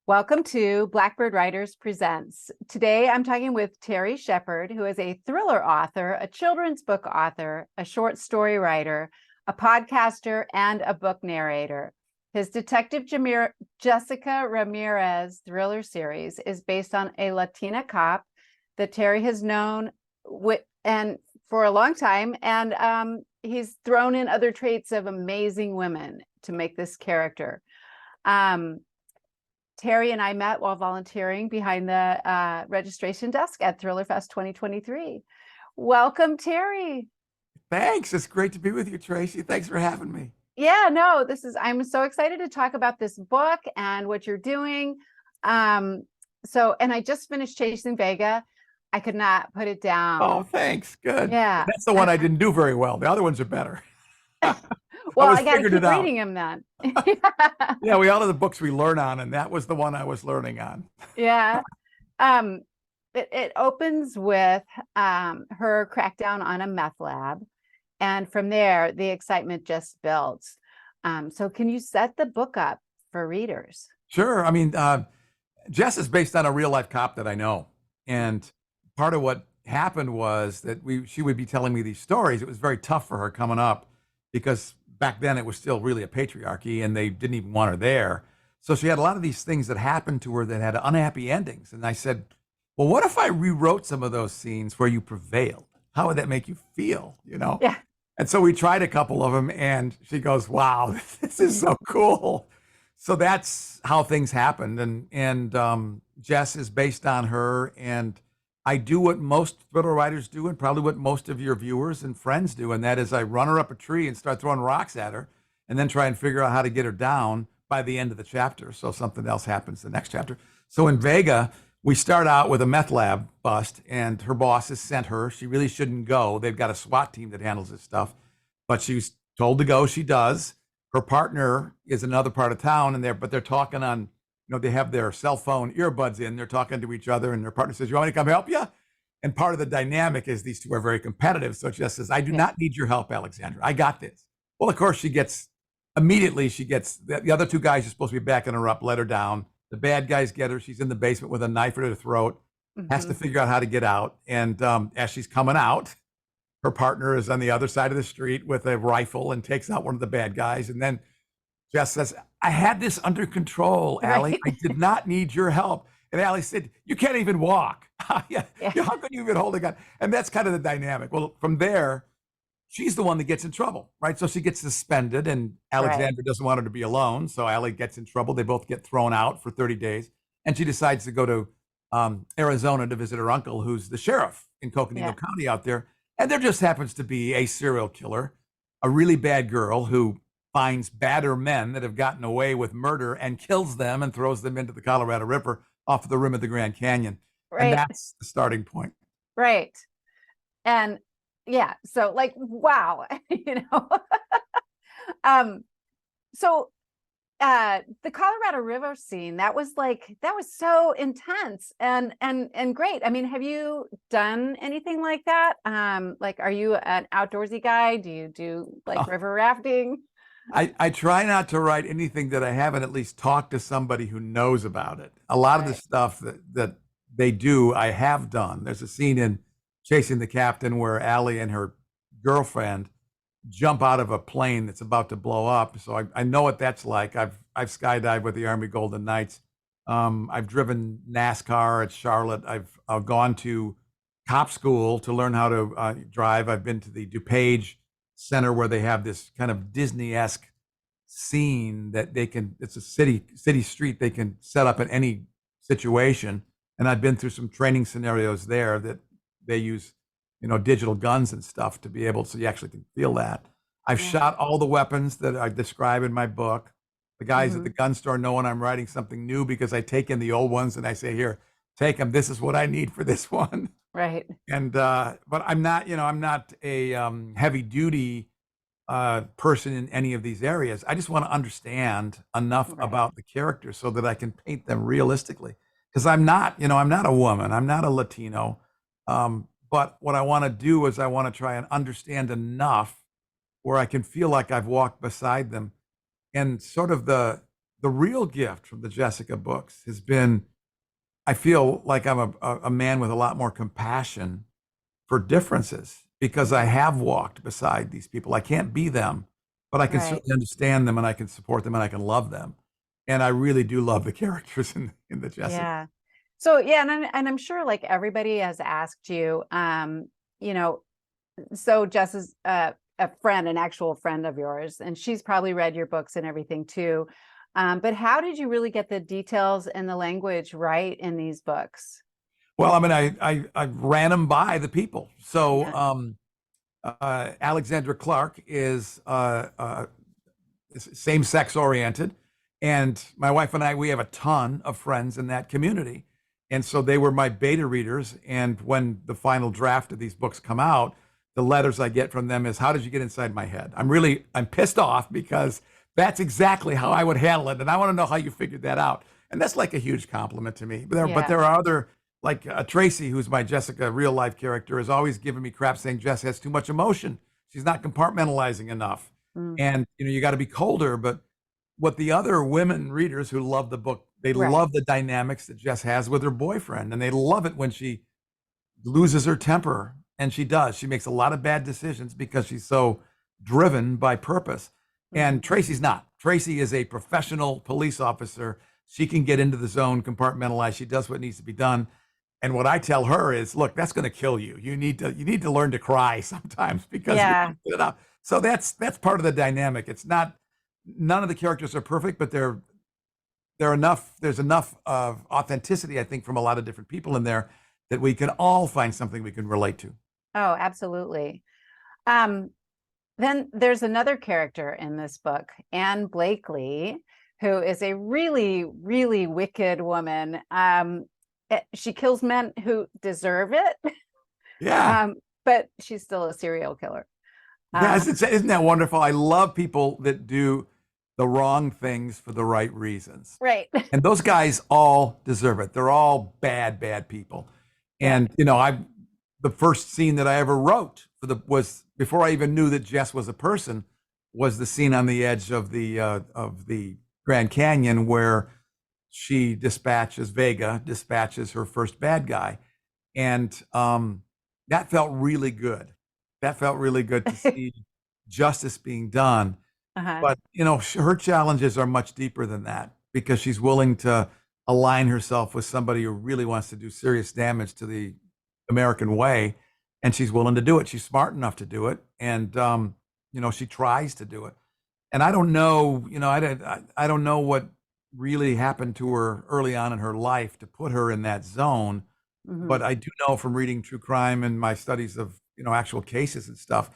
Welcome to Blackbird Writers Presents. Today I'm talking with Terry Shepard, who is a thriller author, a children's book author, a short story writer, a podcaster, and a book narrator. His Detective Jessica Ramirez thriller series is based on a Latina cop that Terry has known and for a long time, and he's thrown in other traits of amazing women to make this character. Terry and I met while volunteering behind the registration desk at Thriller Fest 2023. Welcome, Terry. Thanks. It's great to be with you, Tracy. Thanks for having me. Yeah, no, I'm so excited to talk about this book and what you're doing. And I just finished Chasing Vega. I could not put it down. Oh, thanks. Good. Yeah. That's the one I didn't do very well. The other ones are better. Well, I got to keep reading them then. Yeah, we all have the books we learn on, and that was the one I was learning on. Yeah. It opens with her crackdown on a meth lab. And from there, the excitement just builds. So can you set the book up for readers? Sure. I mean, Jess is based on a real life cop that I know. And part of what happened was that she would be telling me these stories. It was very tough for her coming up because back then it was still really a patriarchy and they didn't even want her there. So she had a lot of these things that happened to her that had unhappy endings. And I said, well, what if I rewrote some of those scenes where you prevailed? How would that make you feel? Yeah. And so we tried a couple of them and she goes, wow, this is so cool. So that's how things happened. And Jess is based on her. And I do what most thriller writers do and probably what most of your viewers and friends do. And that is I run her up a tree and start throwing rocks at her and then try and figure out how to get her down by the end of the chapter. So something else happens the next chapter. So in Vega, we start out with a meth lab bust and her boss has sent her. She really shouldn't go. They've got a SWAT team that handles this stuff, but she's told to go. She does. Her partner is another part of town but they're talking on, they have their cell phone earbuds in, they're talking to each other and their partner says, you want me to come help you? And part of the dynamic is these two are very competitive. So Jess says, I do not need your help, Alexandra. I got this. Well, of course, the other two guys are supposed to be backing her up, let her down. The bad guys get her. She's in the basement with a knife at her throat, has to figure out how to get out. And as she's coming out, her partner is on the other side of the street with a rifle and takes out one of the bad guys. And then Jess says, I had this under control, Allie. Right. I did not need your help. And Allie said, you can't even walk. How could you even hold a gun? And that's kind of the dynamic. Well, from there, she's the one that gets in trouble, right? So she gets suspended and Alexandra doesn't want her to be alone. So Allie gets in trouble. They both get thrown out for 30 days. And she decides to go to Arizona to visit her uncle, who's the sheriff in Coconino County out there. And there just happens to be a serial killer, a really bad girl who finds badder men that have gotten away with murder and kills them and throws them into the Colorado River off the rim of the Grand Canyon. Right. And that's the starting point. Right. And yeah, so wow, So the Colorado River scene, that was so intense and great. I mean, have you done anything like that? Are you an outdoorsy guy? Do you do river rafting? I try not to write anything that I haven't at least talked to somebody who knows about it. A lot of the stuff that they do, I have done. There's a scene in Chasing the Captain where Allie and her girlfriend jump out of a plane that's about to blow up. So I know what that's like. I've skydived with the Army Golden Knights. I've driven NASCAR at Charlotte. I've gone to cop school to learn how to drive. I've been to the DuPage Center where they have this kind of Disney-esque scene that it's a city street they can set up in any situation. And I've been through some training scenarios there that they use, digital guns and stuff to be able, so you actually can feel that. I've shot all the weapons that I describe in my book. The guys at the gun store know when I'm writing something new because I take in the old ones and I say, here, take them. This is what I need for this one. Right. And, but I'm not a heavy duty person in any of these areas. I just want to understand enough about the characters so that I can paint them realistically. Because I'm not a woman, I'm not a Latino. But what I want to do is I want to try and understand enough where I can feel like I've walked beside them. And sort of the the real gift from the Jessica books has been, I feel like I'm a man with a lot more compassion for differences because I have walked beside these people. I can't be them, but I can Right. certainly understand them and I can support them and I can love them. And I really do love the characters in the Jessica. Yeah. So yeah, and I'm sure like everybody has asked you, you know, so Jess is a friend, an actual friend of yours, and she's probably read your books and everything too. But how did you really get the details and the language right in these books? Well, I mean, I ran them by the people. So Yeah. Alexandra Clark is same sex oriented. And my wife and I, we have a ton of friends in that community. And so they were my beta readers. And when the final draft of these books come out, the letters I get from them is, how did you get inside my head? I'm pissed off because that's exactly how I would handle it. And I want to know how you figured that out. And that's like a huge compliment to me. But there are other, like Tracy, who's my Jessica real life character, is always giving me crap saying Jess has too much emotion. She's not compartmentalizing enough. Mm. And you got to be colder. But what the other women readers who love the book, they Right. love the dynamics that Jess has with her boyfriend, and they love it when she loses her temper, and she does. She makes a lot of bad decisions because she's so driven by purpose. And Tracy's not. Tracy is a professional police officer. She can get into the zone, compartmentalize. She does what needs to be done. And what I tell her is, look, that's going to kill you. You need to learn to cry sometimes because you Yeah. can't get it out. So that's part of the dynamic. It's not, none of the characters are perfect, but there's enough of authenticity, I think, from a lot of different people in there that we can all find something we can relate to. Oh, absolutely. Then there's another character in this book, Anne Blakely, who is a really, really wicked woman. She kills men who deserve it, Yeah. but she's still a serial killer. Yeah, isn't that wonderful? I love people that do the wrong things for the right reasons. Right. And those guys all deserve it. They're all bad, bad people. Yeah. And the first scene that I ever wrote was before I even knew that Jess was a person, was the scene on the edge of the Grand Canyon where Vega dispatches her first bad guy. And that felt really good. That felt really good to see justice being done. Uh-huh. But, her challenges are much deeper than that because she's willing to align herself with somebody who really wants to do serious damage to the American way. And she's willing to do it. She's smart enough to do it. And, she tries to do it. And I don't know, I don't know what really happened to her early on in her life to put her in that zone. But I do know from reading true crime and my studies of, actual cases and stuff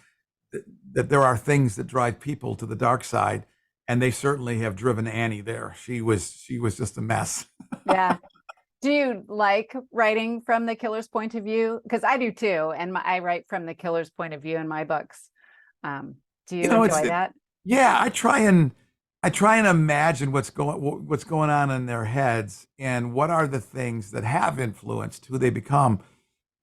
that there are things that drive people to the dark side. And they certainly have driven Annie there. She was just a mess. Yeah. Do you like writing from the killer's point of view? Because I do too. And I write from the killer's point of view in my books. Do you enjoy that? Yeah, I try and imagine what's going on in their heads and what are the things that have influenced who they become,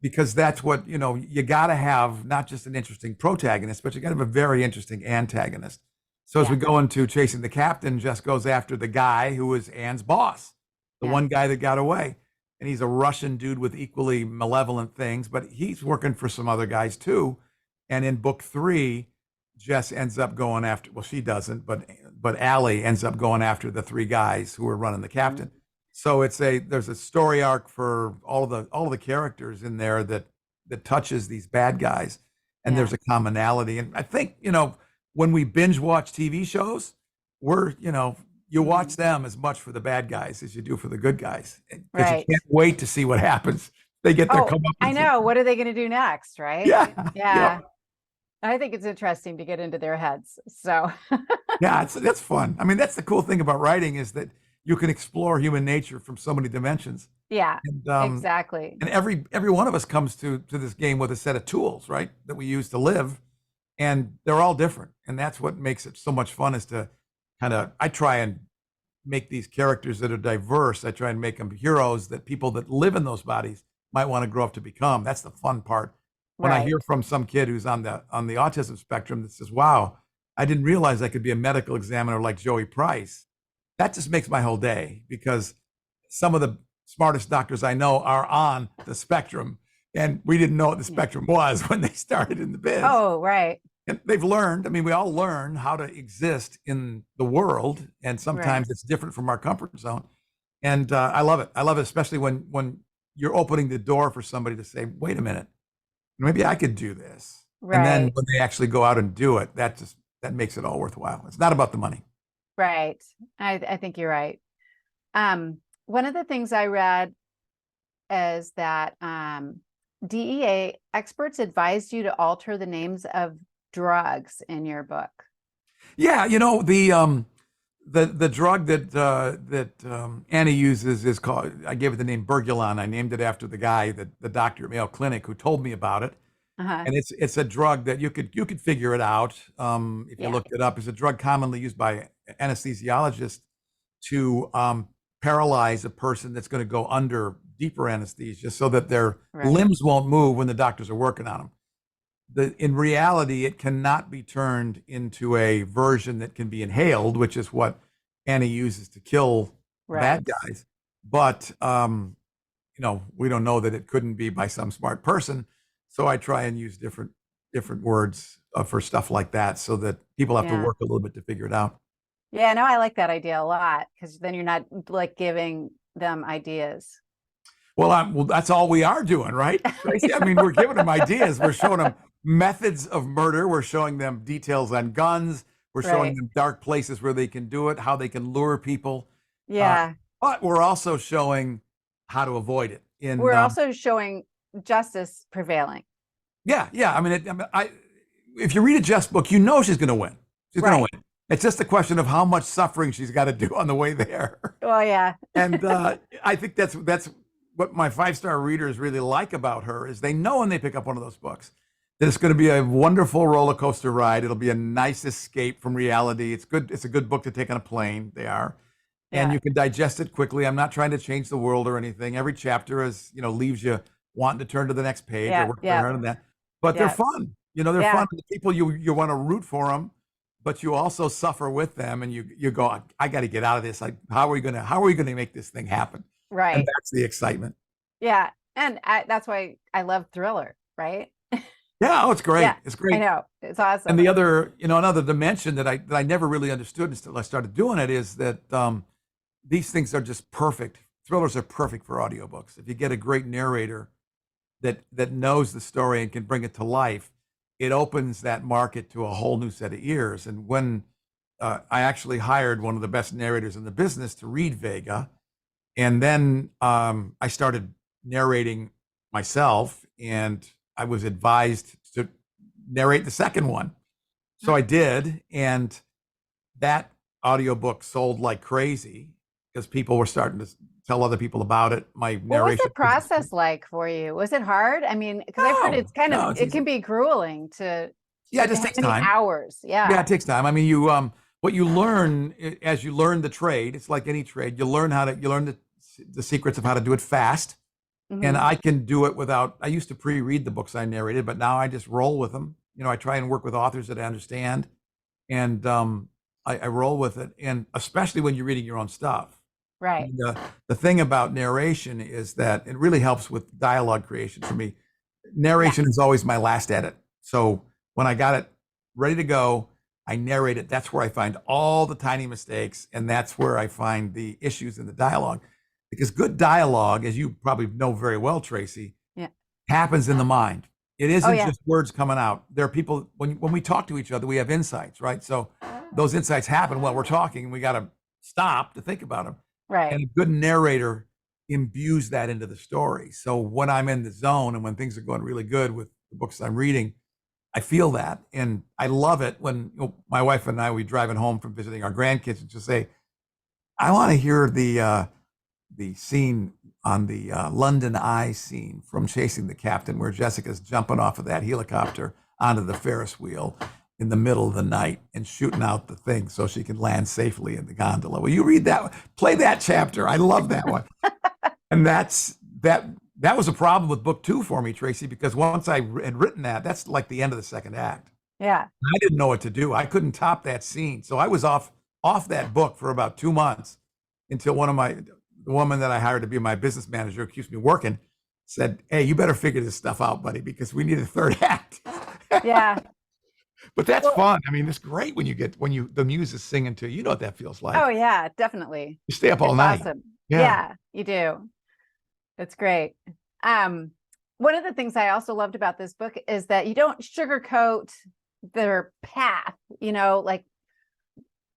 because that's what, you got to have not just an interesting protagonist, but you got to have a very interesting antagonist. So as we go into Chasing the Captain, Jess goes after the guy who was Anne's boss, the one guy that got away. And he's a Russian dude with equally malevolent things, but he's working for some other guys too. And in book 3, Jess ends up going after, well, she doesn't, but Allie ends up going after the 3 guys who are running the captain. So there's a story arc for all of the characters in there that touches these bad guys, and there's a commonality. And I think, when we binge watch TV shows, you watch them as much for the bad guys as you do for the good guys, because you can't wait to see what happens. They get their comeuppance. I know. What are they going to do next, right? Yeah. Yeah. I think it's interesting to get into their heads. So yeah, that's fun. I mean, that's the cool thing about writing is that you can explore human nature from so many dimensions. Yeah, and, exactly. And every one of us comes to this game with a set of tools, right, that we use to live, and they're all different. And that's what makes it so much fun, is to I try and make these characters that are diverse. I try and make them heroes that people that live in those bodies might want to grow up to become. That's the fun part. When I hear from some kid who's on the autism spectrum that says, wow, I didn't realize I could be a medical examiner like Joey Price. that just makes my whole day, because some of the smartest doctors I know are on the spectrum, and we didn't know what the spectrum was when they started in the biz. Oh, right. And they've learned, I mean, we all learn how to exist in the world, and sometimes it's different from our comfort zone. And I love it. I love it, especially when you're opening the door for somebody to say, wait a minute, maybe I could do this. And then when they actually go out and do it, that makes it all worthwhile. It's not about the money. Right. I think you're right. One of the things I read is that DEA experts advised you to alter the names of drugs in your book. Yeah, the drug that Annie uses is called, I gave it the name Bergulon. I named it after the guy, the doctor at Mayo Clinic, who told me about it. And it's a drug that you could figure it out if you looked it up. It's a drug commonly used by anesthesiologists to paralyze a person that's going to go under deeper anesthesia so that their limbs won't move when the doctors are working on them. In reality, it cannot be turned into a version that can be inhaled, which is what Annie uses to kill bad guys. But we don't know that it couldn't be by some smart person. So I try and use different words for stuff like that, so that people have to work a little bit to figure it out. Yeah, no, I like that idea a lot, because then you're not like giving them ideas. Well, that's all we are doing, right, Tracy? I mean, we're giving them ideas. We're showing them methods of murder. We're showing them details on guns. We're showing them dark places where they can do it, how they can lure people. Yeah. But we're also showing how to avoid it. We're also showing justice prevailing. Yeah. I mean, if you read a Jess book, she's going to win. She's going to win. It's just a question of how much suffering she's got to do on the way there. Well, yeah. And I think that's what my 5-star readers really like about her, is they know when they pick up one of those books that it's going to be a wonderful roller coaster ride. It'll be a nice escape from reality. It's good. It's a good book to take on a plane. They are. And you can digest it quickly. I'm not trying to change the world or anything. Every chapter leaves you wanting to turn to the next page or work harder than that. But they're fun. They're fun. The people you want to root for them, but you also suffer with them, and you go, I got to get out of this. Like, how are we gonna make this thing happen? Right. And that's the excitement. Yeah, and that's why I love thriller. Right. Yeah. Oh, it's great. Yeah, it's great. I know, it's awesome. And the other, another dimension that I never really understood until I started doing it is that these things are just perfect. Thrillers are perfect for audiobooks. If you get a great narrator that knows the story and can bring it to life, it opens that market to a whole new set of ears. And when I actually hired one of the best narrators in the business to read Vega, and then I started narrating myself, and I was advised to narrate the second one. So I did, and that audiobook sold like crazy because people were starting to tell other people about it. My narration. What was the process like for you? Was it hard? I mean, because I've heard it's kind of, it can be grueling to. Yeah, it just takes time. Hours. Yeah, it takes time. I mean, what you learn as you learn the trade, it's like any trade. You learn the secrets of how to do it fast. And I can do it without, I used to pre-read the books I narrated, but now I just roll with them. I try and work with authors that I understand, and I roll with it. And especially when you're reading your own stuff. Right. The thing about narration is that it really helps with dialogue creation for me. Narration is always my last edit. So when I got it ready to go, I narrate it. That's where I find all the tiny mistakes, and that's where I find the issues in the dialogue. Because good dialogue, as you probably know very well, Tracy, happens in the mind. It isn't just words coming out. There are people, when we talk to each other, we have insights, right? So those insights happen while we're talking, and we got to stop to think about them. Right. And a good narrator imbues that into the story. So when I'm in the zone and when things are going really good with the books I'm reading, I feel that. And I love it when my wife and I, we driving home from visiting our grandkids, and just say, I want to hear the scene on the London Eye scene from Chasing the Captain, where Jessica's jumping off of that helicopter onto the Ferris wheel in the middle of the night and shooting out the thing so she can land safely in the gondola. Will you read that? Play that chapter. I love that one. And that was a problem with book 2 for me, Tracy, because once I had written that's like the end of the second act. Yeah. I didn't know what to do. I couldn't top that scene. So I was off off that book for about 2 months until the woman that I hired to be my business manager, who keeps me working, said, "Hey, you better figure this stuff out, buddy, because we need a third act." Yeah. But that's Well, fun. I mean, it's great when the muse is singing to you. You know what that feels like. oh yeah, definitely. You stay up all It's night. awesome. Yeah. Yeah, you do. It's great. Um, One of the things I also loved about this book is that you don't sugarcoat their path, like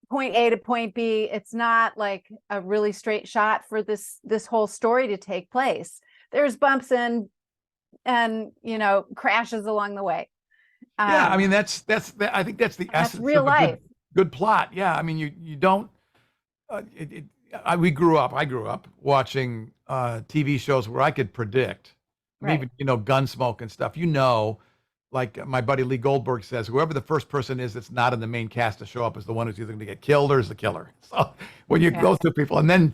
point A to point B. It's not like a really straight shot for this whole story to take place. There's bumps and crashes along the way. Yeah, I mean I think that's the That's essence real of a life. good plot. Yeah, I mean you don't. I grew up watching TV shows where I could predict, I mean, Right. even Gunsmoke and stuff. Like my buddy Lee Goldberg says, whoever the first person is that's not in the main cast to show up is the one who's either going to get killed or is the killer. So when you Yeah. those two people, and then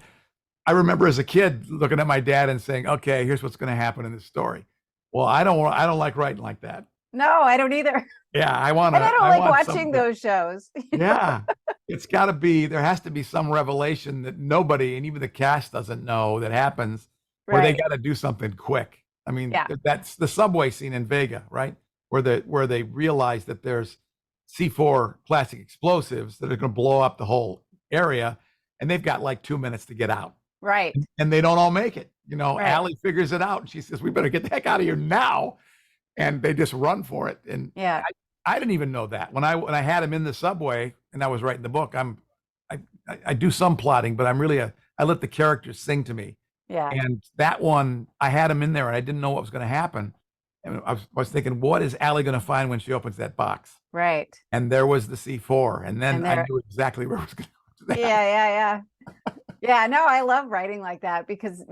I remember as a kid looking at my dad and saying, "Okay, here's what's going to happen in this story." Well, I don't like writing like that. No, I don't either. Yeah, And I don't like want watching something. those shows. Yeah, there has to be some revelation that nobody and even the cast doesn't know that happens, where they Right. got to do something quick. I mean, Yeah. that's the subway scene in Vega, right? Where they realize that there's C4 plastic explosives that are going to blow up the whole area, and they've got like 2 minutes to get out, Right. and they don't all make it. Right. Allie figures it out, and she says, "We better get the heck out of here now," and they just run for it. And Yeah. I didn't even know that when I had him in the subway and I was writing the book. I do some plotting, but I let the characters sing to me. Yeah. And that one, I had him in there and I didn't know what was going to happen. And I was thinking, what is Allie going to find when she opens that box? Right. And there was the C4. And then And I there- knew exactly where it was going to Yeah. Yeah, no, I love writing like that because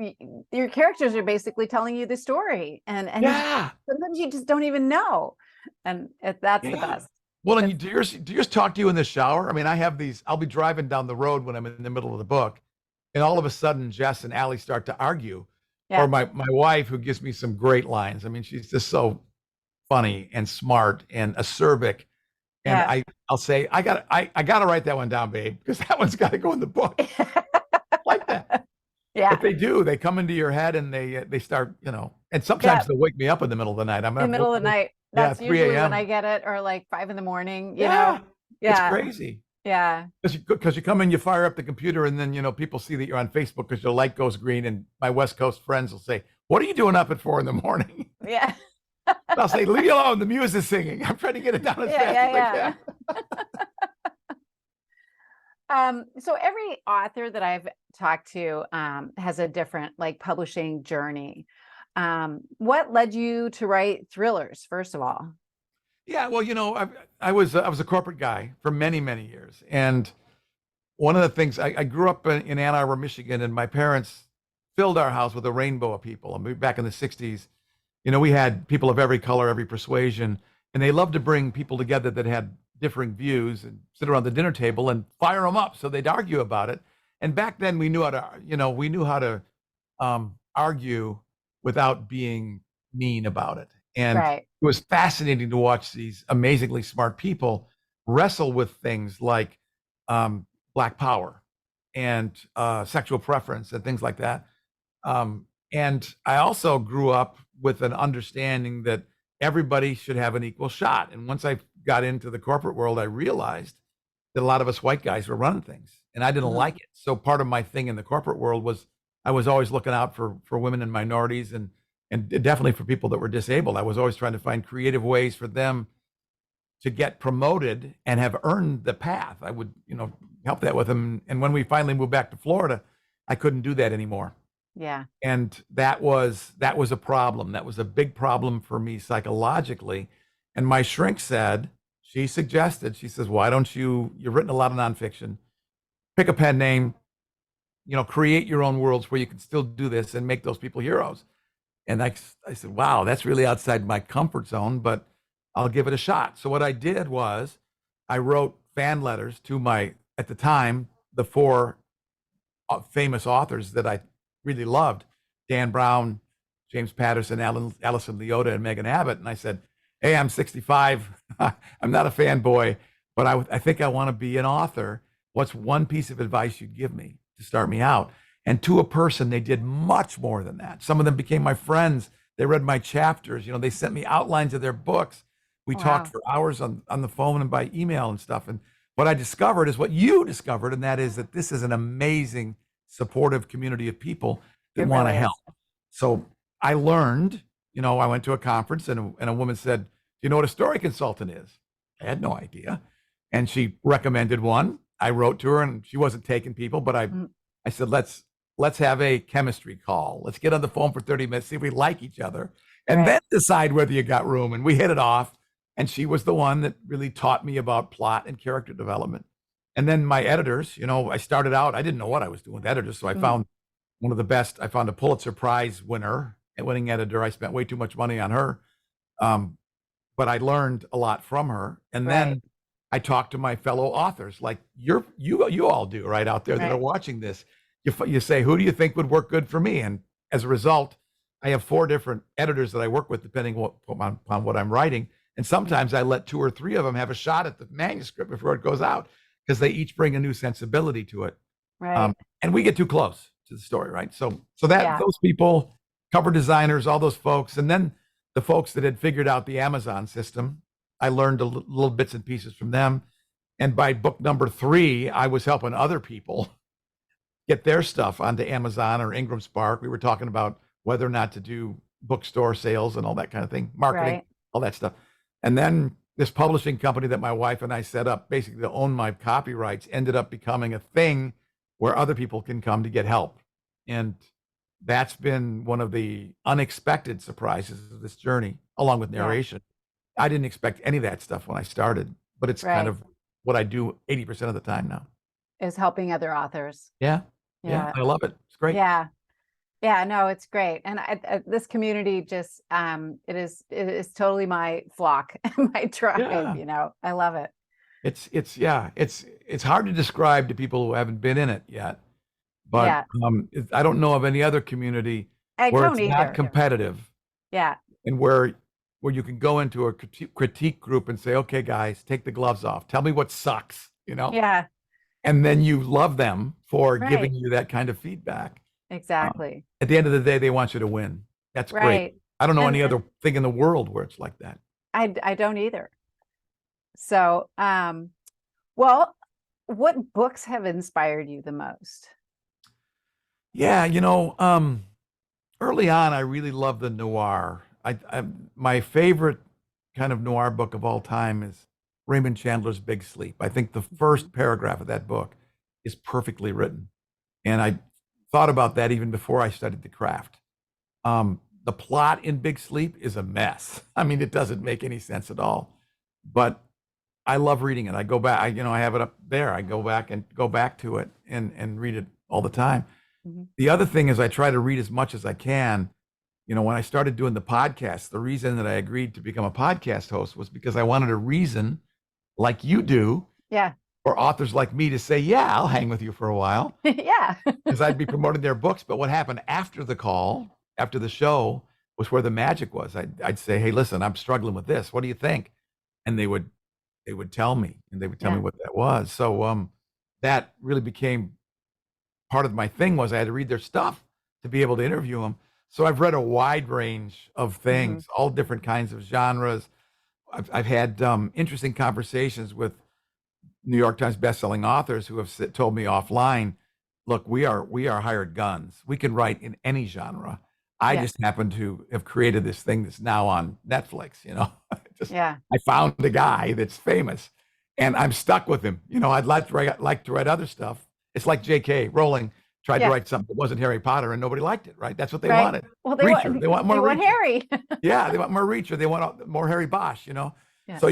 your characters are basically telling you the story, and Yeah. sometimes you just don't even know, and that's the Yeah. best. Well, and do yours talk to you in the shower? I mean, I have these, I'll be driving down the road when I'm in the middle of the book, and all of a sudden Jess and Allie start to argue. Yeah. Or my wife, who gives me some great lines. I mean, she's just so funny and smart and acerbic. And Yeah. I'll say, I gotta write that one down, babe, because that one's got to go in the book. Like that. Yeah. But they do. They come into your head and they start, and sometimes they'll wake me up in the middle of the night. I'm In the middle of the night. Yeah, That's 3 usually when a.m. I get it, or like 5 in the morning, Yeah. Yeah. It's crazy. Yeah. Because you come in, you fire up the computer, and then people see that you're on Facebook because your light goes green, and my West Coast friends will say, "What are you doing up at 4 in the morning?" Yeah. And I'll say, "Leave me alone. The muse is singing. I'm trying to get it down as fast as I can." So every author that I've talked to has a different publishing journey. What led you to write thrillers, first of all? Yeah, well, I was a corporate guy for many, many years, and one of the things I grew up in Ann Arbor, Michigan, and my parents filled our house with a rainbow of people. I mean, back in the '60s, we had people of every color, every persuasion, and they loved to bring people together that had differing views and sit around the dinner table and fire them up so they'd argue about it. And back then, we knew how to argue without being mean about it. And Right. it was fascinating to watch these amazingly smart people wrestle with things like Black power and sexual preference and things like that. And I also grew up with an understanding that everybody should have an equal shot. And once I got into the corporate world, I realized that a lot of us white guys were running things, and I didn't like it. So part of my thing in the corporate world was I was always looking out for women and minorities, and definitely for people that were disabled. I was always trying to find creative ways for them to get promoted and have earned the path. I would, help that with them. And when we finally moved back to Florida, I couldn't do that anymore. Yeah. And that was a problem. That was a big problem for me psychologically. And my shrink she says, "Why don't you've written a lot of nonfiction, pick a pen name, create your own worlds where you can still do this and make those people heroes." And I said, "Wow, that's really outside my comfort zone, but I'll give it a shot." So what I did was I wrote fan letters to at the time, the 4 famous authors that I really loved: Dan Brown, James Patterson, Allison Leota, and Megan Abbott. And I said, "Hey, I'm 65. I'm not a fanboy, but I think I want to be an author. what's one piece of advice you'd give me to start me out? And to a person, they did much more than that. Some of them became my friends. They read my chapters. They sent me outlines of their books. We talked Wow. for hours on the phone and by email and stuff. And what I discovered is what you discovered, and that is that this is an amazing, supportive community of people that It want to really is. help. So I learned, I went to a conference and a woman said, "Do you know what a story consultant is?" I had no idea. And she recommended one. I wrote to her, and she wasn't taking people, but Mm, I said, let's have a chemistry call. Let's get on the phone for 30 minutes, see if we like each other, and then right. decide whether you got room. And we hit it off. And she was the one that really taught me about plot and character development. And then my editors, I started out, I didn't know what I was doing with editors. So I Mm, found one of the best. I found a Pulitzer Prize winner and winning editor. I spent way too much money on her. Um, but I learned a lot from her. And right. then I talked to my fellow authors, like you all do right out there that are Right. watching this. You say, who do you think would work good for me? And as a result, I have 4 different editors that I work with, depending upon what I'm writing. And sometimes I let 2 or 3 of them have a shot at the manuscript before it goes out, because they each bring a new sensibility to it. Right. And we get too close to the story, right? So that Yeah. those people, cover designers, all those folks, and then the folks that had figured out the Amazon system, I learned little bits and pieces from them. And by book number 3, I was helping other people get their stuff onto Amazon or Ingram Spark. We were talking about whether or not to do bookstore sales and all that kind of thing, marketing, Right. all that stuff. And then this publishing company that my wife and I set up, basically to own my copyrights, ended up becoming a thing where other people can come to get help. And that's been one of the unexpected surprises of this journey, along with Yeah. narration. I didn't expect any of that stuff when I started, but it's kind Right. of what I do 80% of the time now. Is helping other authors. Yeah. Yeah. I love it. It's great. Yeah. Yeah, no, it's great. And this community just it is totally my flock, my tribe, Yeah. I love it. It's hard to describe to people who haven't been in it yet, but Yeah. I don't know of any other community I where don't it's that either. competitive Yeah. and where you can go into a critique group and say, okay, guys, take the gloves off. Tell me what sucks, Yeah. and then you love them for giving Right. you that kind of feedback. Exactly. At the end of the day, they want you to win. That's great. Right. I don't know any And other thing in the world where it's like that. I don't either. So, well, what books have inspired you the most? Yeah, early on, I really loved the noir. My favorite kind of noir book of all time is Raymond Chandler's Big Sleep. I think the first paragraph of that book is perfectly written, and I thought about that even before I studied the craft. The plot in Big Sleep is a mess. I mean, it doesn't make any sense at all, but I love reading it. I go back, I have it up there. I go back to it and read it all the time. Mhm. The other thing is I try to read as much as I can. When I started doing the podcast, the reason that I agreed to become a podcast host was because I wanted a reason, like you do, Yeah. for authors like me to say, yeah, I'll hang with you for a while, Yeah. because I'd be promoting their books. But what happened after the call, after the show, was where the magic was. I'd say, hey, listen, I'm struggling with this. What do you think? And they would tell me, and they would tell me Yeah. what that was. So that really became part of my thing, was I had to read their stuff to be able to interview them. So I've read a wide range of Mhm. things, all different kinds of genres. I've had interesting conversations with New York Times bestselling authors who have told me offline, look, we are hired guns. We can write in any genre. I Yeah. just happen to have created this thing that's now on Netflix. Just Yeah. I found a guy that's famous, and I'm stuck with him. I'd like to write other stuff. It's like J.K. Rowling tried to Yeah. write something that wasn't Harry Potter, and nobody liked it, right? That's what they Right. wanted. Well, Reacher. They want more they want Reacher. Harry. Yeah, they want more Reacher. They want more Harry Bosch. Yeah. So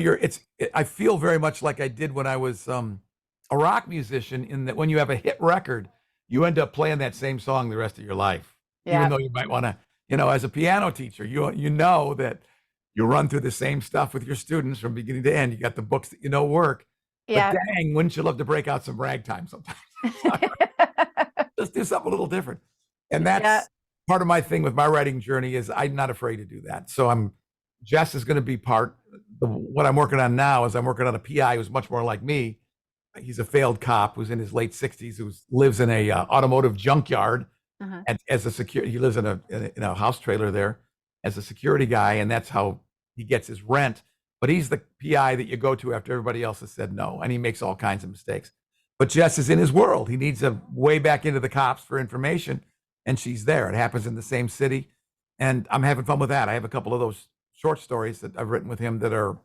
I feel very much like I did when I was a rock musician, in that when you have a hit record, you end up playing that same song the rest of your life. Even Yeah. though you might want to, as a piano teacher, you know that you run through the same stuff with your students from beginning to end. You got the books that work. But Yeah. dang, wouldn't you love to break out some ragtime sometimes? Just do something a little different. And Yeah. that's part of my thing with my writing journey, is I'm not afraid to do that. So Jess is going to be what I'm working on now is I'm working on a PI who's much more like me, he's a failed cop who's in his late 60s, who lives in a automotive junkyard. Uh-huh. And as a security, he lives in a house trailer there as a security guy, and that's how he gets his rent. But he's the PI that you go to after everybody else has said no, and he makes all kinds of mistakes. But Jess is in his world. He needs a way back into the cops for information, and she's there. It happens in the same city, and I'm having fun with that. I have a couple of those short stories that I've written with him that are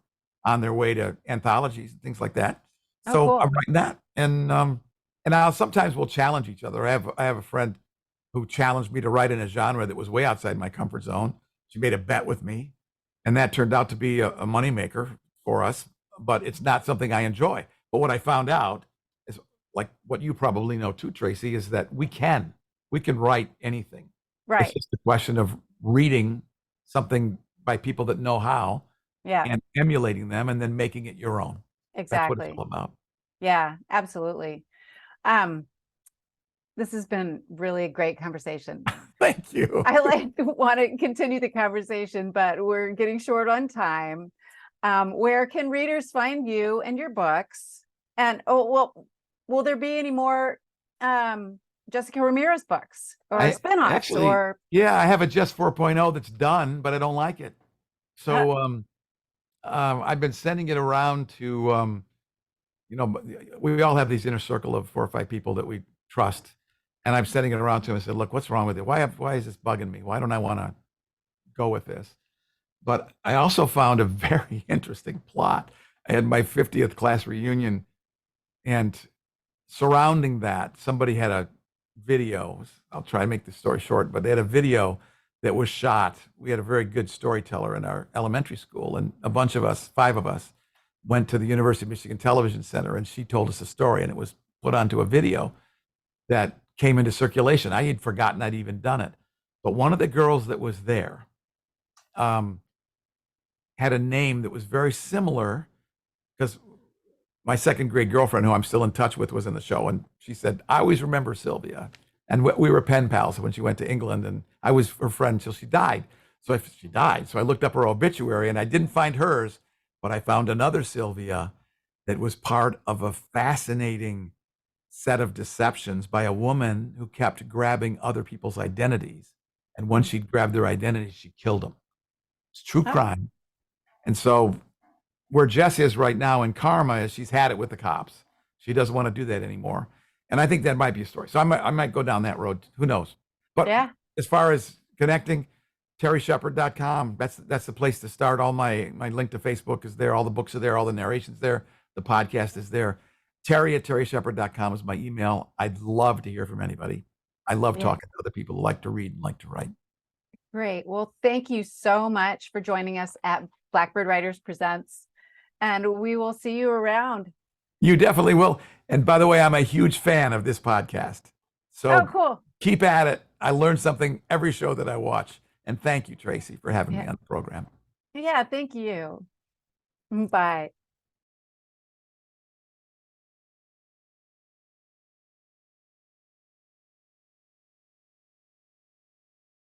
on their way to anthologies and things like that. Oh, So cool. I'm writing that, and I'll sometimes we'll challenge each other. I have a friend who challenged me to write in a genre that was way outside my comfort zone. She made a bet with me, and that turned out to be a moneymaker for us, but it's not something I enjoy. But what I found out is, like what you probably know too, Tracy, is that we can write anything. It's Right. just a question of reading something by people that know how Yeah, and emulating them and then making it your own. That's what it's exactly. all about. Yeah, absolutely. Um, this has been really a great conversation. Thank you. I want to continue the conversation, but we're getting short on time. Where can readers find you and your books? And will there be any more Jessica Ramirez books or I spinoffs actually, or yeah, I have a Just 4.0 that's done, but I don't like it. So I've been sending it around to we all have these inner circle of 4 or 5 people that we trust, and I'm sending it around to them and said, look, what's wrong with it? Why is this bugging me? Why don't I want to go with this? But I also found a very interesting plot. I had my 50th class reunion, and surrounding that, somebody had a video. I'll try to make the story short, but they had a video that was shot. We had a very good storyteller in our elementary school, and a bunch of us, 5 of us, went to the University of Michigan Television Center, and she told us a story, and it was put onto a video that came into circulation. I had forgotten I'd even done it, but one of the girls that was there had a name that was very similar, because my second grade girlfriend, who I'm still in touch with, was in the show, and she said, I always remember Sylvia. And we were pen pals when she went to England, and I was her friend until she died. So she died. So I looked up her obituary, and I didn't find hers, but I found another Sylvia that was part of a fascinating set of deceptions by a woman who kept grabbing other people's identities. And once she'd grabbed their identity, she killed them. It's true crime. And so where Jess is right now in karma is she's had it with the cops. She doesn't want to do that anymore. And I think that might be a story. So I might go down that road. Who knows? But yeah. as far as connecting, terryshepard.com, that's the place to start. All my link to Facebook is there. All the books are there. All the narration's there. The podcast is there. Terry@terryshepard.com is my email. I'd love to hear from anybody. I love talking to other people who like to read and like to write. Great. Well, thank you so much for joining us at Blackbird Writers Presents, and we will see you around. You definitely will. And by the way, I'm a huge fan of this podcast. So cool. Keep at it. I learn something every show that I watch. And thank you, Tracy, for having me on the program. Yeah, thank you. Bye.